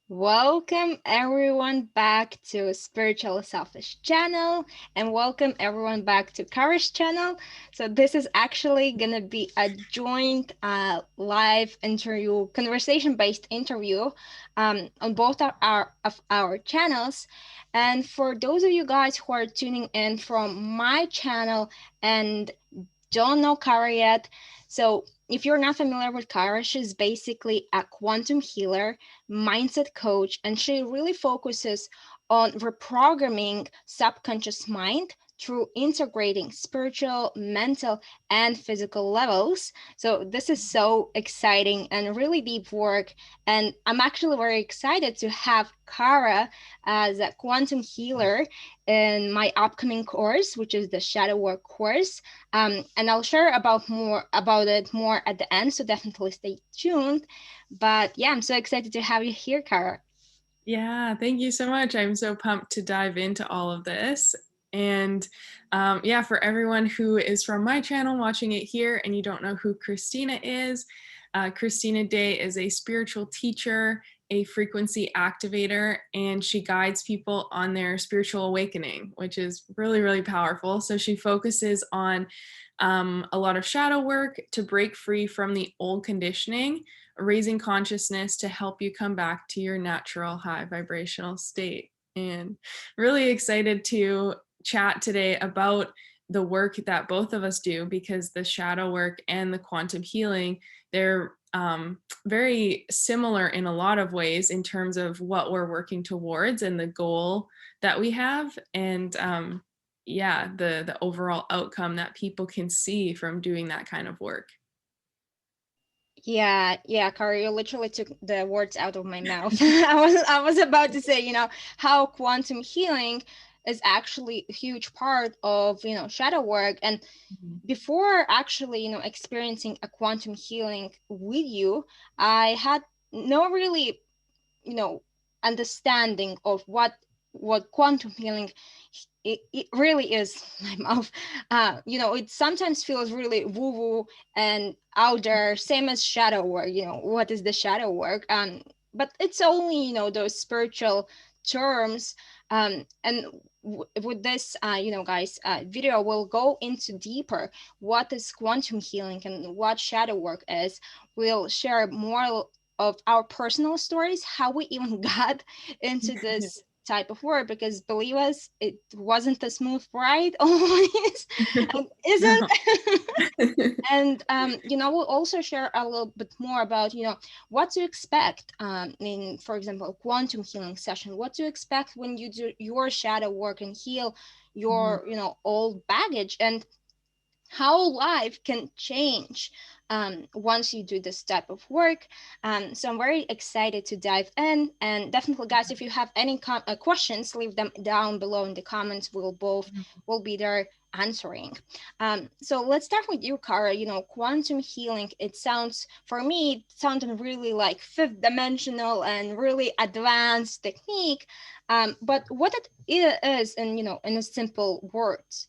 Welcome everyone back to Spiritual Selfish channel and welcome everyone back to Courage channel. So this is actually gonna be a joint live interview, conversation based interview on both of our channels. And for those of you guys who are tuning in from my channel and don't know Kara yet, so if you're not familiar with Kara, she's basically a quantum healer, mindset coach, and she really focuses on reprogramming subconscious mind through integrating spiritual, mental, and physical levels. So this is so exciting and really deep work. And I'm actually very excited to have Kara as a quantum healer in my upcoming course, which is the Shadow Work course. And I'll share about it more at the end, so definitely stay tuned. But yeah, I'm so excited to have you here, Kara. Yeah, thank you so much. I'm so pumped to dive into all of this. And yeah, for everyone who is from my channel watching it here and you don't know who Christina is, Christina Day is a spiritual teacher, a frequency activator, and she guides people on their spiritual awakening, which is really, really powerful. So she focuses on a lot of shadow work to break free from the old conditioning, raising consciousness to help you come back to your natural high vibrational state. And really excited to chat today about the work that both of us do, because the shadow work and the quantum healing, they're very similar in a lot of ways in terms of what we're working towards and the goal that we have. And yeah, the overall outcome that people can see from doing that kind of work. Yeah, Kara, you literally took the words out of my mouth. I was about to say, how quantum healing is actually a huge part of, shadow work. And Mhm. before actually, experiencing a quantum healing with you, I had no really you know understanding of what quantum healing it really is. My mouth, it sometimes feels really woo woo and out there, same as shadow work. What is the shadow work? But it's only, those spiritual terms. And with this, guys, video will go into deeper what is quantum healing and what shadow work is. We'll share more of our personal stories, how we even got into this type of work, because believe us, it wasn't a smooth ride always, and No. isn't. And we'll also share a little bit more about what to expect in, for example, a quantum healing session, what to expect when you do your shadow work and heal Mhm. your old baggage, and how life can change once you do this type of work. So I'm very excited to dive in. And definitely, guys, if you have any questions, leave them down below in the comments. We'll be there answering. So let's start with you, Kara. Quantum healing. It sounds, for me, it sounded really like fifth dimensional and really advanced technique. But what it is, in a simple words.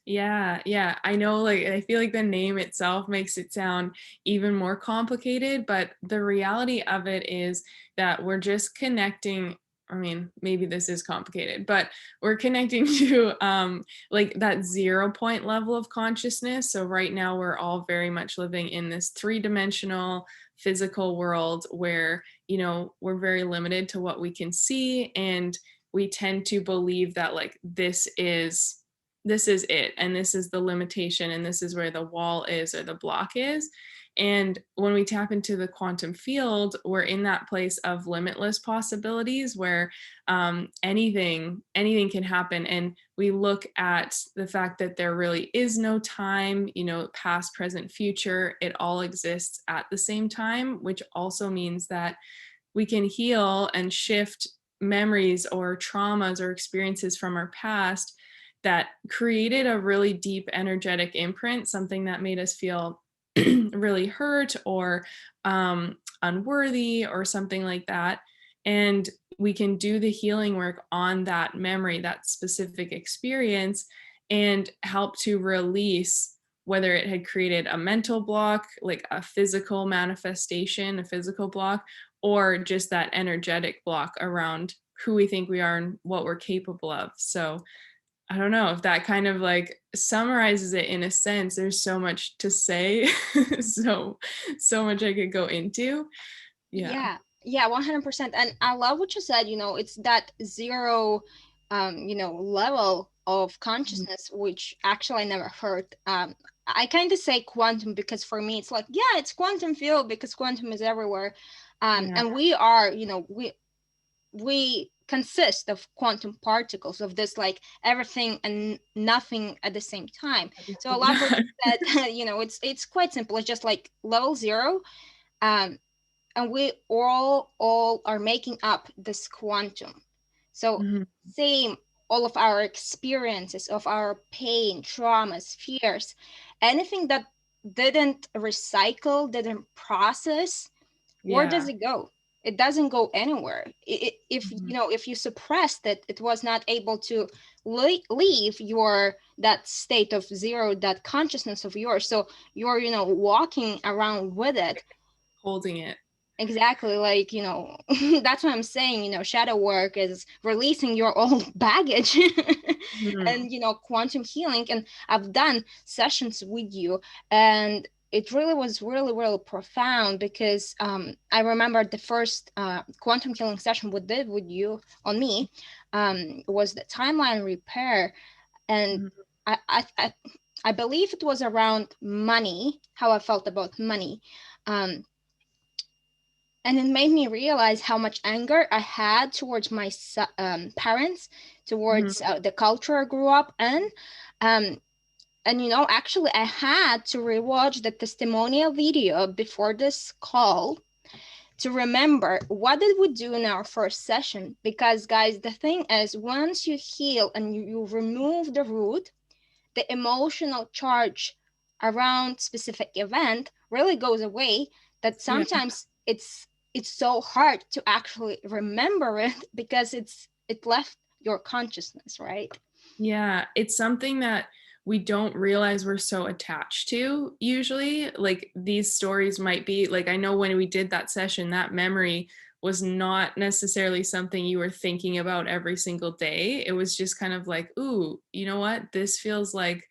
Yeah. I know, like, I feel like the name itself makes it sound even more complicated, but the reality of it is that we're just connecting. I mean, maybe this is complicated, but we're connecting to like that 0 point level of consciousness. So right now we're all very much living in this three-dimensional physical world where, we're very limited to what we can see, and we tend to believe that, like, this is it, and this is the limitation, and this is where the wall is or the block is. And when we tap into the quantum field, we're in that place of limitless possibilities where anything can happen. And we look at the fact that there really is no time, past, present, future. It all exists at the same time, which also means that we can heal and shift memories or traumas or experiences from our past that created a really deep energetic imprint, something that made us feel really hurt or unworthy or something like that. And we can do the healing work on that memory, that specific experience, and help to release whether it had created a mental block, like a physical manifestation, a physical block, or just that energetic block around who we think we are and what we're capable of. So I don't know if that kind of like summarizes it in a sense. There's so much to say, so much I could go into. Yeah. Yeah, yeah, 100%. And I love what you said, it's that zero, level of Mhm. consciousness, which actually I never heard. I kind of say quantum because for me, it's like, yeah, it's quantum field because quantum is everywhere. Yeah. And we are, we consist of quantum particles of this like everything and nothing at the same time. At the So I same love what time. you said. It's quite simple. It's just like level zero. Um, and we all are making up this quantum. So Mhm. same, all of our experiences of our pain, traumas, fears, anything that didn't recycle, didn't process, where does Yeah. it go? It doesn't go anywhere. If Mhm. if you suppressed it, it was not able to leave your that state of zero, that consciousness of yours. So you're walking around with it. Holding it. Exactly, like, that's what I'm saying. Shadow work is releasing your old baggage Mhm. and, quantum healing. And I've done sessions with you, and it really was really, really profound because I remember the first quantum healing session we did with you on me was the timeline repair. And Mhm. I, I, I, I believe it was around money, how I felt about money. Um, and it made me realize how much anger I had towards my parents, Mhm. towards the culture I grew up in. Um, and actually, I had to rewatch the testimonial video before this call to remember what did we do in our first session. Because, guys, the thing is, once you heal and you remove the root, the emotional charge around specific event really goes away, that Yeah. sometimes it's so hard to actually remember it because it left your consciousness, right? Yeah, it's something that we don't realize we're so attached to usually. Like these stories might be like, I know when we did that session, that memory was not necessarily something you were thinking about every single day. It was just kind of like, ooh, you know what? This feels like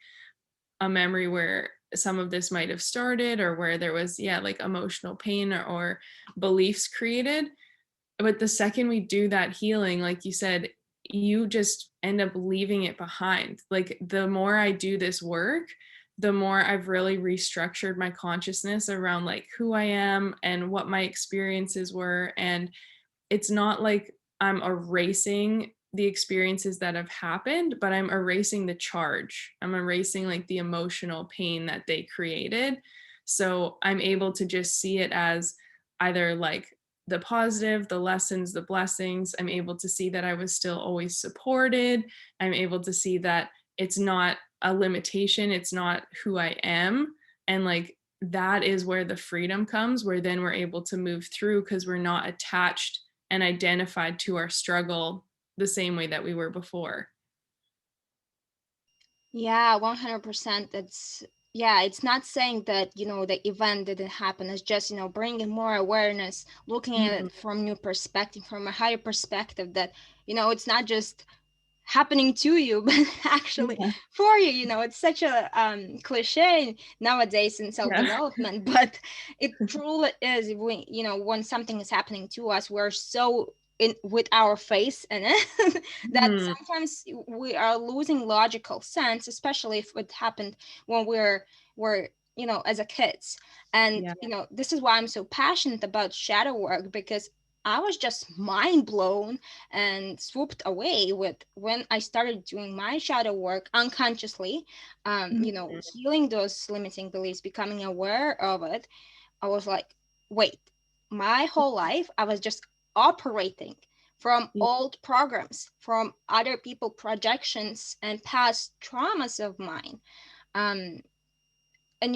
a memory where some of this might have started or where there was, yeah, like emotional pain or beliefs created. But the second we do that healing, like you said, you just end up leaving it behind. Like the more I do this work, the more I've really restructured my consciousness around like who I am and what my experiences were. And it's not like I'm erasing the experiences that have happened, but I'm erasing the charge. I'm erasing like the emotional pain that they created. So I'm able to just see it as either like the positive, the lessons, the blessings. I'm able to see that I was still always supported. I'm able to see that it's not a limitation, it's not who I am. And like that is where the freedom comes, where then we're able to move through because we're not attached and identified to our struggle the same way that we were before. Yeah, 100%. It's not saying that, the event didn't happen. It's just, bringing more awareness, looking at Mhm. it from new perspective, from a higher perspective, that, it's not just happening to you but actually Yeah. for you. It's such a cliche nowadays in Yeah. self-development, but it truly is. When when something is happening to us, we're so in with our face in it that Mhm. sometimes we are losing logical sense, especially if it happened when we're as a kids. And Yeah. this is why I'm so passionate about shadow work, because I was just mind blown and swooped away with when I started doing my shadow work unconsciously, Mhm. healing those limiting beliefs, becoming aware of it. I was like, wait, my whole life I was just operating from Yeah. old programs, from other people projections and past traumas of mine. Um, and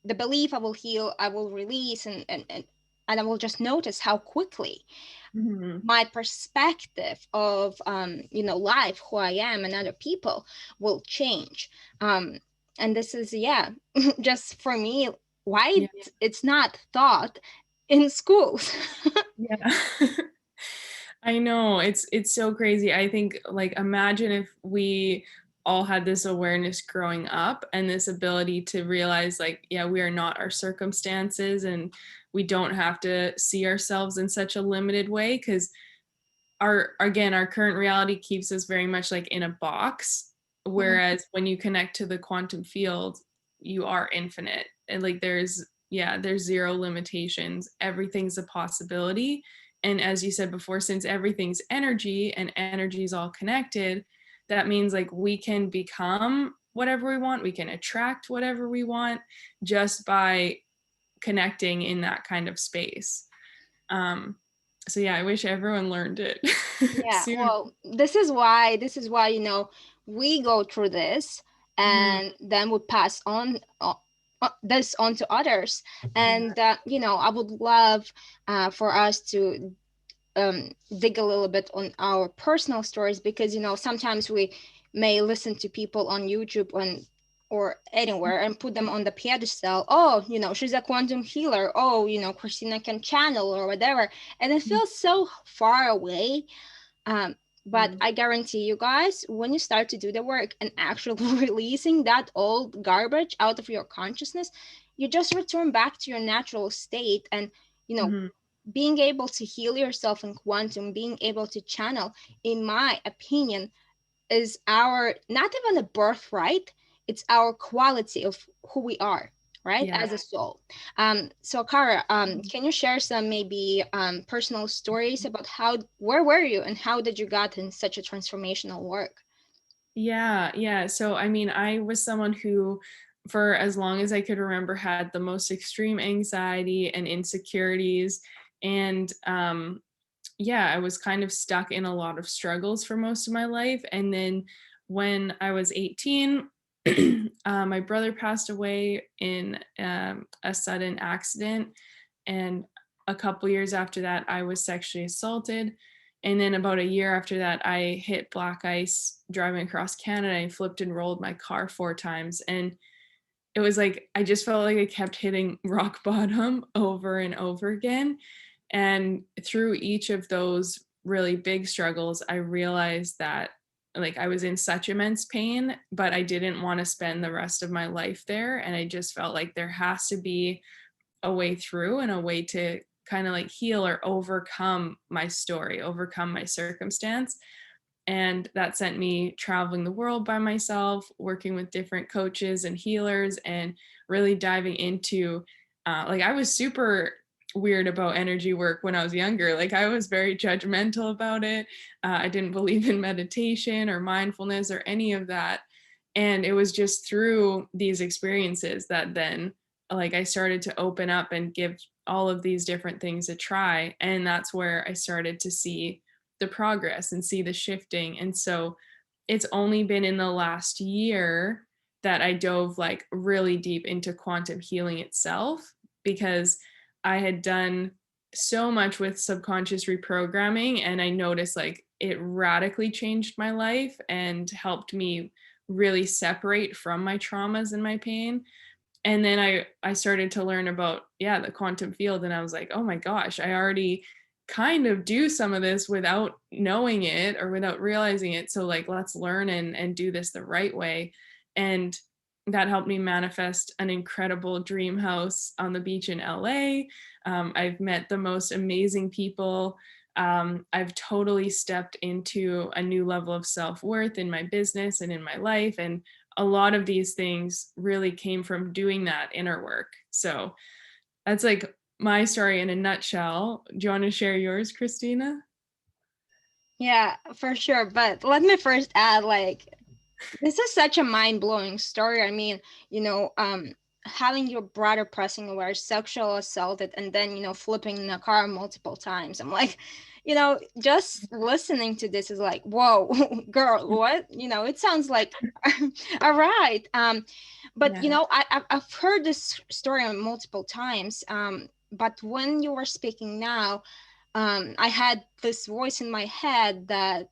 the belief I will heal, I will release, and I will just notice how quickly Mhm. my perspective of life, who I am, and other people will change. And this is, yeah, just for me, why Yeah. it's not taught in schools. Yeah. I know it's so crazy. I think like imagine if we all had this awareness growing up and this ability to realize like yeah, we are not our circumstances and we don't have to see ourselves in such a limited way because our again our current reality keeps us very much like in a box, Mhm. whereas when you connect to the quantum field you are infinite and like there's yeah there's zero limitations, everything's a possibility. And as you said before, since everything's energy and energy is all connected, that means like we can become whatever we want, we can attract whatever we want just by connecting in that kind of space. um so yeah, I wish everyone learned it Yeah, soon. well, this is why, we go through this, Mhm. and then we pass on this on to others. Yeah. And I would love for us to dig a little bit on our personal stories, because sometimes we may listen to people on YouTube or anywhere and put them on the pedestal. Oh, she's a quantum healer. Oh, Christina can channel or whatever, and it feels so far away. um, but Mhm. I guarantee you guys, when you start to do the work and actually releasing that old garbage out of your consciousness, you just return back to your natural state. And you know Mhm. being able to heal yourself in quantum, being able to channel, in my opinion, is our not even a birthright, it's our quality of who we are, right, Yeah. as a soul. So Kara, can you share some maybe personal stories about where were you and how did you got in such a transformational work? Yeah, yeah. So, I mean, I was someone who, for as long as I could remember, had the most extreme anxiety and insecurities. And yeah, I was kind of stuck in a lot of struggles for most of my life. And then when I was 18, my brother passed away in a sudden accident. And a couple years after that, I was sexually assaulted. And then about a year after that, I hit black ice driving across Canada. I flipped and rolled my car 4 times. And it was like, I just felt like I kept hitting rock bottom over and over again. And through each of those really big struggles, I realized that like I was in such immense pain, but I didn't want to spend the rest of my life there. And I just felt like there has to be a way through and a way to kind of like heal or overcome my story, overcome my circumstance. And that sent me traveling the world by myself, working with different coaches and healers, and really diving into like I was super weird about energy work when I was younger. Like I was very judgmental about it. I didn't believe in meditation or mindfulness or any of that. And it was just through these experiences that then like I started to open up and give all of these different things a try. And that's where I started to see the progress and see the shifting. And so it's only been in the last year that I dove like really deep into quantum healing itself, because I had done so much with subconscious reprogramming and I noticed like it radically changed my life and helped me really separate from my traumas and my pain. And then I started to learn about yeah the quantum field, and I was like, oh my gosh, I already kind of do some of this without knowing it or without realizing it, so like let's learn and do this the right way. And that helped me manifest an incredible dream house on the beach in LA. I've met the most amazing people. I've totally stepped into a new level of self-worth in my business and in my life, and a lot of these things really came from doing that inner work. So that's like my story in a nutshell. Do you want to share yours, Christina? Yeah, for sure, but let me first add, like, this is such a mind-blowing story. I mean, having your brother pressing away sexual assaulted, and then, flipping in a car multiple times. I'm like, just listening to this is like, whoa, girl, what? It sounds like, all right. But, Yeah. I've heard this story multiple times. But when you were speaking now, I had this voice in my head that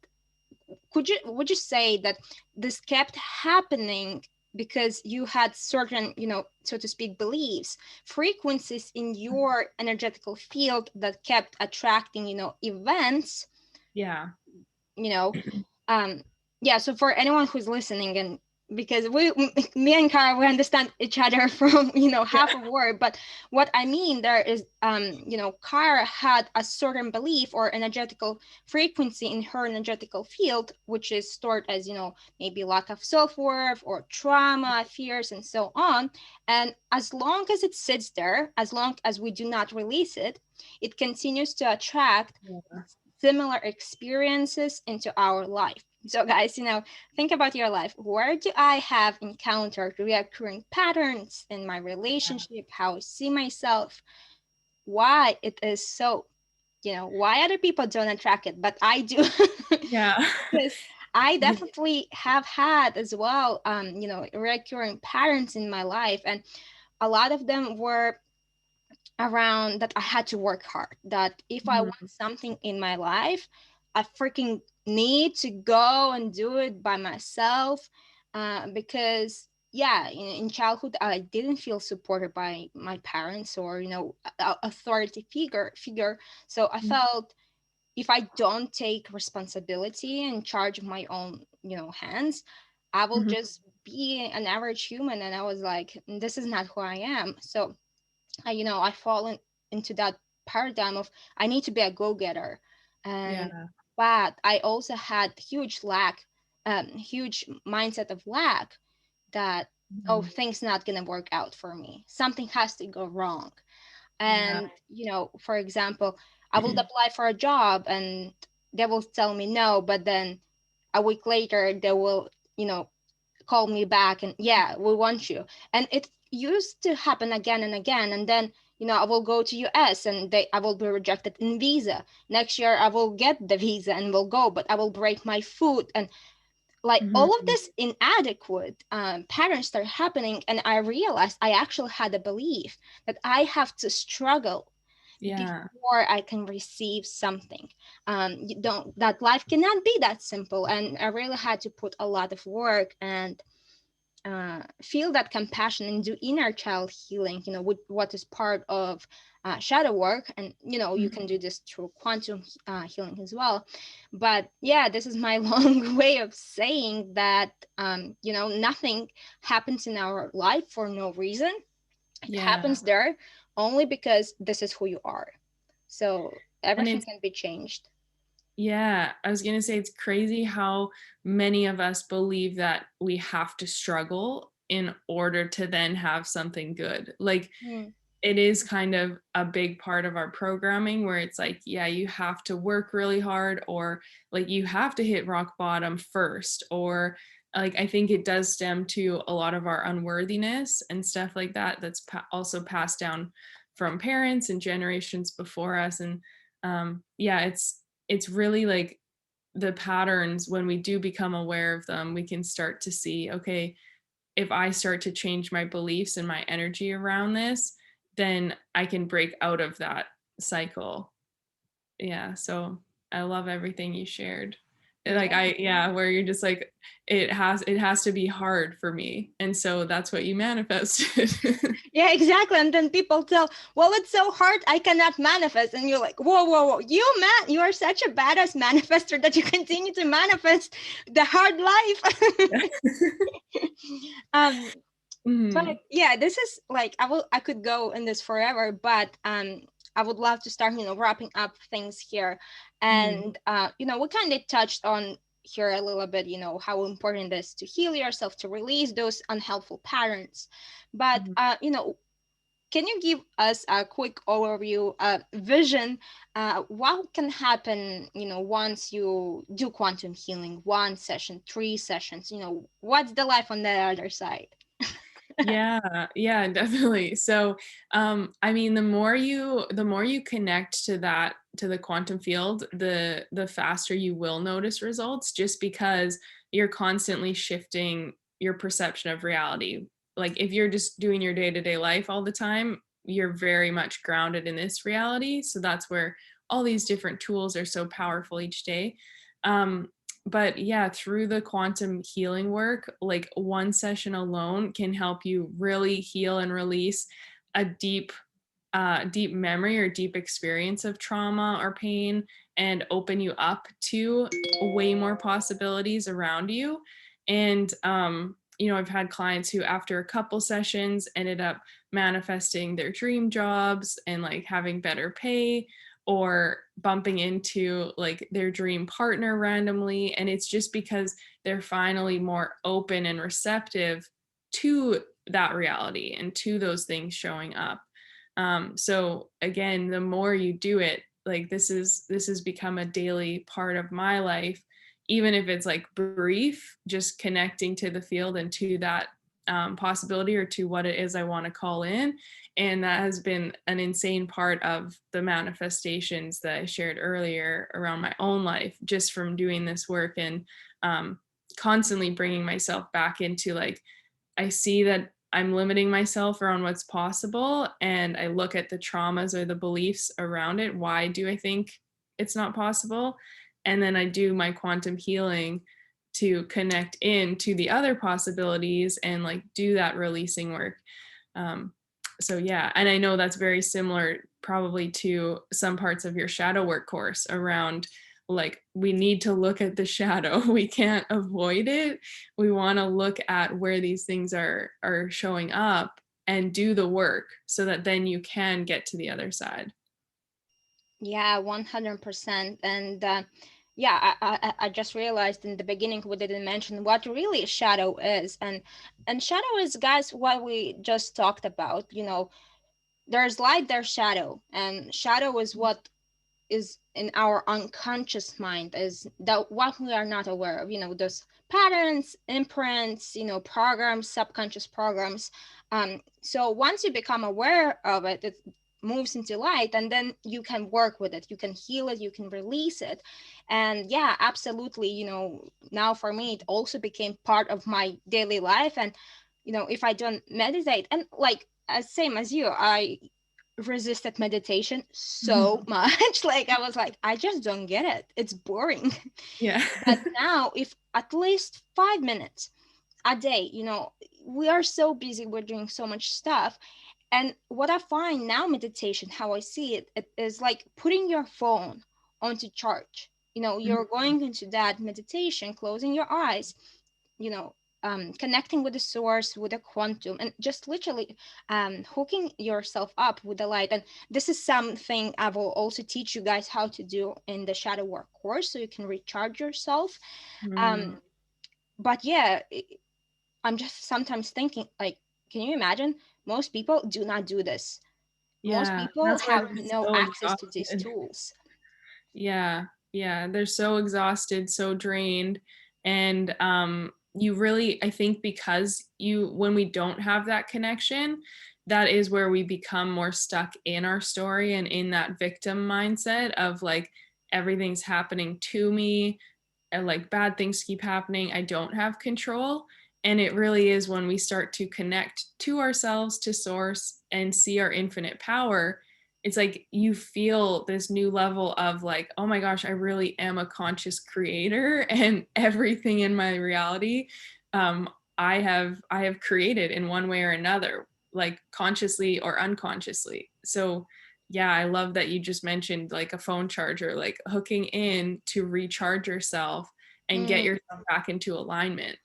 would you say that this kept happening because you had certain, so to speak, beliefs, frequencies in your energetical field that kept attracting, events, Yeah. you know um yeah. So for anyone who's listening, and because we me and Kara, we understand each other from half a word, but what I mean there is, Kara had a certain belief or energetical frequency in her energetical field, which is stored as, maybe lack of self-worth or trauma, fears, and so on. And as long as it sits there, as long as we do not release it, it continues to attract Yeah. similar experiences into our life. So, guys, think about your life. Where do I have encountered recurring patterns in my relationship? How I see myself? Why it is so? Why other people don't attract it, but I do. Yeah. Because I definitely have had as well, recurring patterns in my life, and a lot of them were around that I had to work hard. That if I want Mhm. something in my life, I freaking need to go and do it by myself. Because yeah, in childhood I didn't feel supported by my parents or authority figure. So I felt if I don't take responsibility and charge of my own hands, I will Mhm. just be an average human. And I was like, this is not who I am. So I fall into that paradigm of I need to be a go-getter. And Yeah. but I also had huge mindset of lack, that oh, Mhm. things not gonna work out for me, something has to go wrong. Yeah. And for example, I will apply for a job and they will tell me no, but then a week later they will you know call me back and yeah, we want you. And it used to happen again and again. And then I will go to US and I will be rejected in visa. Next year I will get the visa and will go, but I will break my foot. And like all of Mhm. this inadequate patterns start happening, and I realized I actually had a belief that I have to struggle Yeah. before I can receive something. You don't that life cannot be that simple, and I really had to put a lot of work and feel that compassion and do inner child healing, with what is part of shadow work. And you Mhm. can do this through quantum healing as well. But yeah, this is my long way of saying that nothing happens in our life for no reason. It Yeah. happens there only because this is who you are. So And everything it's can be changed. Yeah, I was gonna say it's crazy how many of us believe that we have to struggle in order to then have something good. Like Mm, it is kind of a big part of our programming where it's like, yeah, you have to work really hard, or like you have to hit rock bottom first, or like I think it does stem to a lot of our unworthiness and stuff like that. That's also passed down from parents and generations before us. And yeah, it's really like the patterns, when we do become aware of them, we can start to see, okay, if I start to change my beliefs and my energy around this, then I can break out of that cycle. Yeah, so I love everything you shared. Like yeah. yeah, where you're just like it has to be hard for me. And so that's what you manifested. Yeah, exactly. And then people tell, well, it's so hard, I cannot manifest. And you're like, whoa, whoa, whoa. You are such a badass manifester that you continue to manifest the hard life. um, but Mhm. yeah, this is like I could go in this forever, but I would love to start, wrapping up things here. Mhm. And we kind of touched on here a little bit, how important it is to heal yourself, to release those unhelpful patterns. But Mhm. can you give us a quick overview, vision, what can happen, once you do quantum healing, 1 session, 3 sessions, what's the life on the other side? Yeah, yeah, definitely. So, I mean, the more you connect to the quantum field, the faster you will notice results, just because you're constantly shifting your perception of reality. Like if you're just doing your day-to-day life all the time, you're very much grounded in this reality. So that's where all these different tools are so powerful each day. Um, But yeah, through the quantum healing work, like one session alone can help you really heal and release a deep memory or deep experience of trauma or pain, and open you up to way more possibilities around you. And I've had clients who after a couple sessions ended up manifesting their dream jobs and like having better pay, or bumping into like their dream partner randomly, and it's just because they're finally more open and receptive to that reality and to those things showing up. So again, the more you do it, like this has become a daily part of my life, even if it's like brief, just connecting to the field and to that possibility or to what it is I want to call in. And that has been an insane part of the manifestations that I shared earlier around my own life, just from doing this work and um, constantly bringing myself back into like, I see that I'm limiting myself around what's possible, and I look at the traumas or the beliefs around it. Why do I think it's not possible? And then I do my quantum healing to connect in to the other possibilities and like do that releasing work. Um, so yeah, and I know that's very similar probably to some parts of your shadow work course around like we need to look at the shadow. We can't avoid it. We want to look at where these things are showing up and do the work so that then you can get to the other side. Yeah, 100%. And yeah, I just realized in the beginning we didn't mention what really shadow is. And shadow is, guys, what we just talked about. There's light, there's shadow, and shadow is what is in our unconscious mind, is that what we are not aware of, those patterns, imprints, programs, subconscious programs. So once you become aware of it, it moves into light, and then you can work with it, you can heal it, you can release it. And yeah, absolutely, now for me it also became part of my daily life. And if I don't meditate, and like as same as you, I resisted meditation so much. Like I was like, I just don't get it, it's boring. Yeah. But now, if at least 5 minutes a day, we are so busy, we're doing so much stuff. And what I find now, meditation, how I see it, it is like putting your phone onto charge. You're going into that meditation, closing your eyes, you know connecting with the source, with the quantum, and just literally hooking yourself up with the light. And this is something I will also teach you guys how to do in the shadow work course, so you can recharge yourself. Mm, um but yeah, I'm just sometimes thinking, like, can you imagine, most people do not do this. Most yeah, people that's why have they're no so access to these exhausted. tools. Yeah, yeah, they're so exhausted, so drained. And you really, I think because when we don't have that connection, that is where we become more stuck in our story and in that victim mindset of like everything's happening to me, and like bad things keep happening, I don't have control. And it really is when we start to connect to ourselves, to source, and see our infinite power, it's like you feel this new level of like, oh my gosh, I really am a conscious creator, and everything in my reality um, I have created in one way or another, like consciously or unconsciously. So yeah, I love that you just mentioned like a phone charger, like hooking in to recharge yourself and get Mm, yourself back into alignment.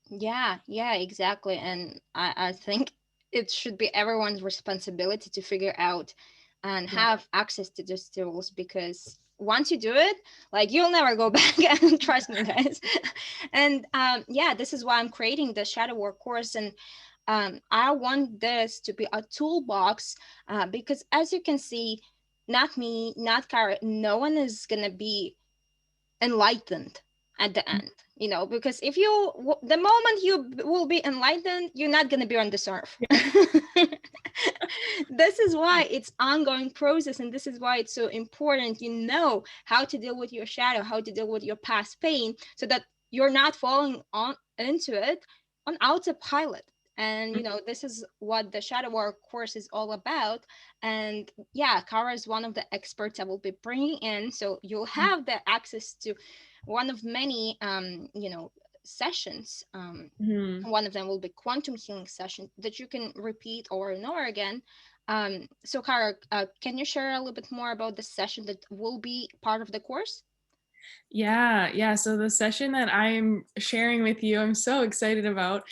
yeah, yeah, exactly. And I think it should be everyone's responsibility to figure out and Yeah. have access to these tools, because once you do it, like, you'll never go back. And trust me, guys. And yeah, this is why I'm creating the shadow work course. And I want this to be a toolbox, because as you can see, not me, not Kara, no one is gonna be enlightened at the end, because if the moment you will be enlightened, you're not going to be on this earth. This is why it's ongoing process, and this is why it's so important, how to deal with your shadow, how to deal with your past pain, so that you're not falling on into it on autopilot. And this is what the shadow work course is all about. And yeah, Kara is one of the experts I will be bringing in, so you'll have the access to one of many sessions. Mhm. One of them will be quantum healing session that you can repeat over and over again. So Kara, can you share a little bit more about the session that will be part of the course? Yeah. So the session that I'm sharing with you, I'm so excited about.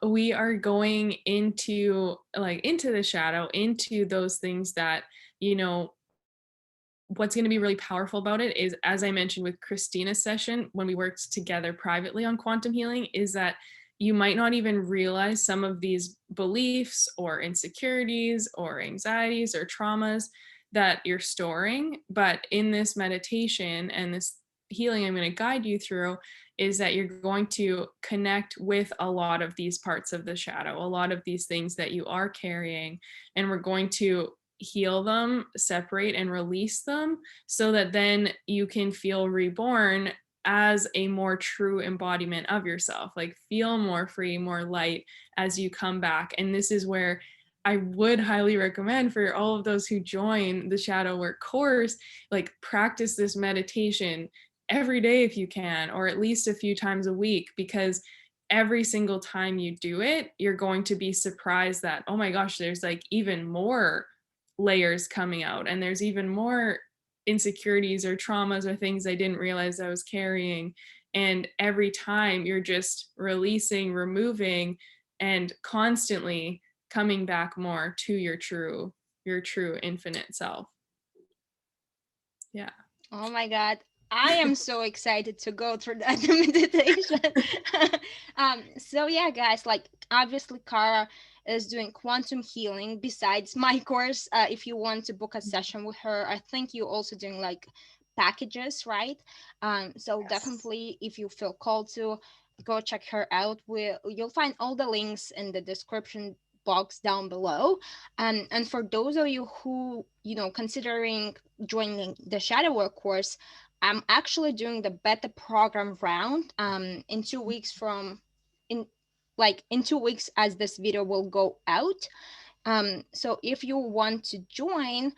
We are going into the shadow, into those things that, you know, what's going to be really powerful about it is, as I mentioned with Christina's session when we worked together privately on quantum healing, is that you might not even realize some of these beliefs or insecurities or anxieties or traumas that you're storing. But in this meditation and this healing I'm going to guide you through, is that you're going to connect with a lot of these parts of the shadow, a lot of these things that you are carrying, and we're going to heal them, separate and release them, so that then you can feel reborn as a more true embodiment of yourself. Like, feel more free, more light as you come back. And this is where I would highly recommend for all of those who join the shadow work course, like, practice this meditation every day if you can, or at least a few times a week, because every single time you do it, you're going to be surprised that, oh my gosh, there's like even more layers coming out, and there's even more insecurities or traumas or things I didn't realize I was carrying. And every time you're just releasing, removing, and constantly coming back more to your true infinite self. Yeah. Oh my God. I am so excited to go through that meditation. So yeah, guys, like obviously Kara is doing quantum healing besides my course. If you want to book a session with her, I think you're also doing like packages, right? So Yes. definitely if you feel called to go check her out, you'll find all the links in the description box down below. And for those of you who, considering joining the shadow work course, I'm actually doing the beta program round in 2 weeks from in in 2 weeks as this video will go out. So if you want to join,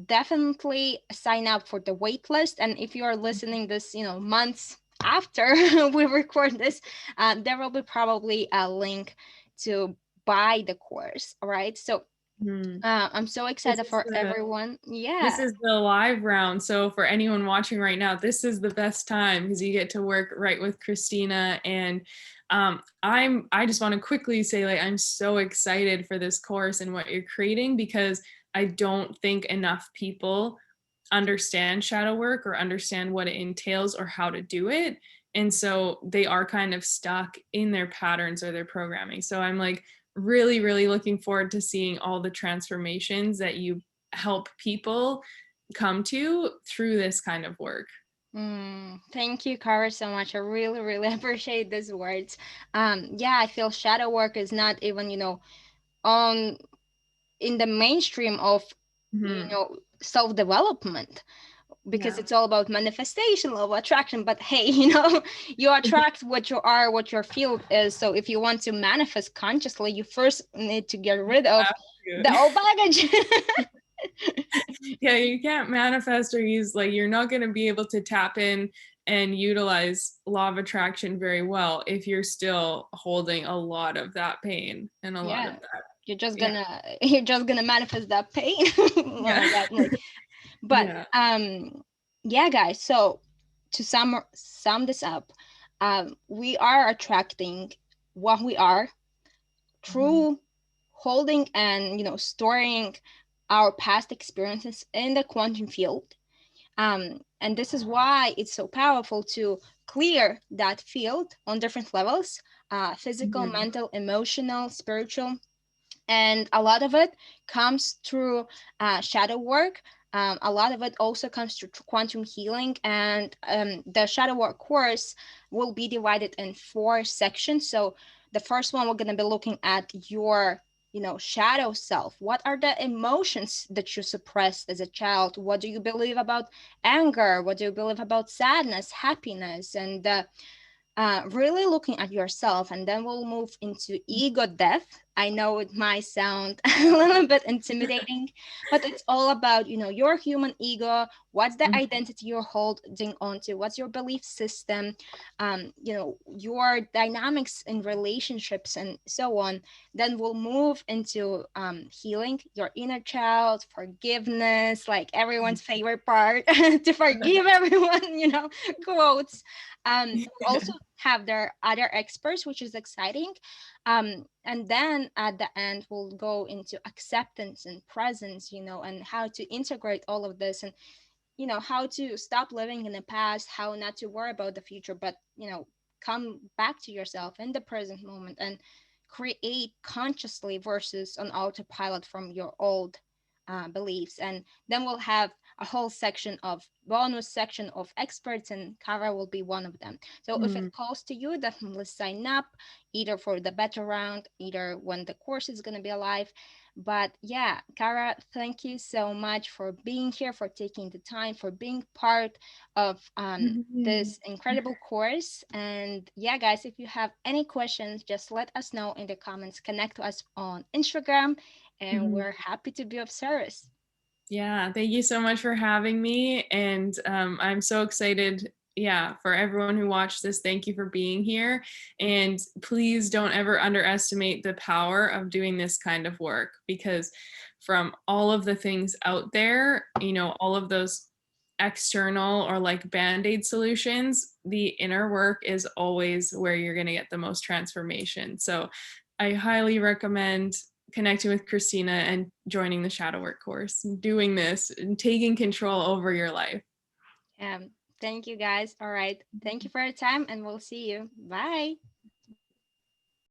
definitely sign up for the wait list. And if you are listening this, months after we record this, there will be probably a link to buy the course. All right. So Hmm. I'm so This excited is for the everyone. This Yeah. is the live round. So for anyone watching right now, this is the best time because you get to work right with Christina. And I just want to quickly say, like, I'm so excited for this course and what you're creating, because I don't think enough people understand shadow work or understand what it entails or how to do it. And so they are kind of stuck in their patterns or their programming. So I'm like really, really looking forward to seeing all the transformations that you help people come to through this kind of work. Thank you, Kara, so much. I really, really appreciate these words. Yeah, I feel shadow work is not even, on in the mainstream of, Hmm. self-development, because Yeah. it's all about manifestation, law of attraction. But hey, you attract what you are, what your field is. So if you want to manifest consciously, you first need to get rid of the old baggage. Yeah, you can't manifest or use, like, you're not going to be able to tap in and utilize law of attraction very well if you're still holding a lot of that pain and a lot of Yeah, that. you're just Yeah. gonna you're just gonna manifest that pain. Oh Yeah. my God, like, but Yeah. yeah, guys. So to sum this up, we are attracting what we are Mhm. through holding and storing our past experiences in the quantum field. And this is why it's so powerful to clear that field on different levels: physical, Mhm. mental, emotional, spiritual. And a lot of it comes through shadow work. A lot of it also comes through quantum healing. And the shadow work course will be divided in 4 sections. So the first one, we're going to be looking at your shadow self. What are the emotions that you suppressed as a child? What do you believe about anger? What do you believe about sadness, happiness? And really looking at yourself, and then we'll move into ego death. I know it might sound a little bit intimidating, but it's all about, your human ego. What's the Mhm. identity you're holding onto? What's your belief system? Your dynamics in relationships and so on. Then we'll move into healing your inner child, forgiveness, like everyone's favorite part, to forgive everyone, quotes. We also have their other experts, which is exciting. And then at the end, we'll go into acceptance and presence, and how to integrate all of this, and how to stop living in the past, how not to worry about the future, but come back to yourself in the present moment and create consciously versus on autopilot from your old beliefs. And then we'll have a whole section of bonus section of experts, and Kara will be one of them. So if it Mm. calls to you, definitely sign up, either for the beta round, either when the course is going to be alive. But yeah, Kara, thank you so much for being here, for taking the time, for being part of Mhm. this incredible course. And yeah, guys, if you have any questions, just let us know in the comments. Connect to us on Instagram, and Mhm. we're happy to be of service. Yeah, thank you so much for having me. And I'm so excited. Yeah, for everyone who watched this, thank you for being here. And please don't ever underestimate the power of doing this kind of work, because from all of the things out there, all of those external or like band-aid solutions, the inner work is always where you're going to get the most transformation. So I highly recommend connecting with Christina and joining the shadow work course, and doing this and taking control over your life. Thank you, guys. All right. Thank you for your time, and we'll see you. Bye.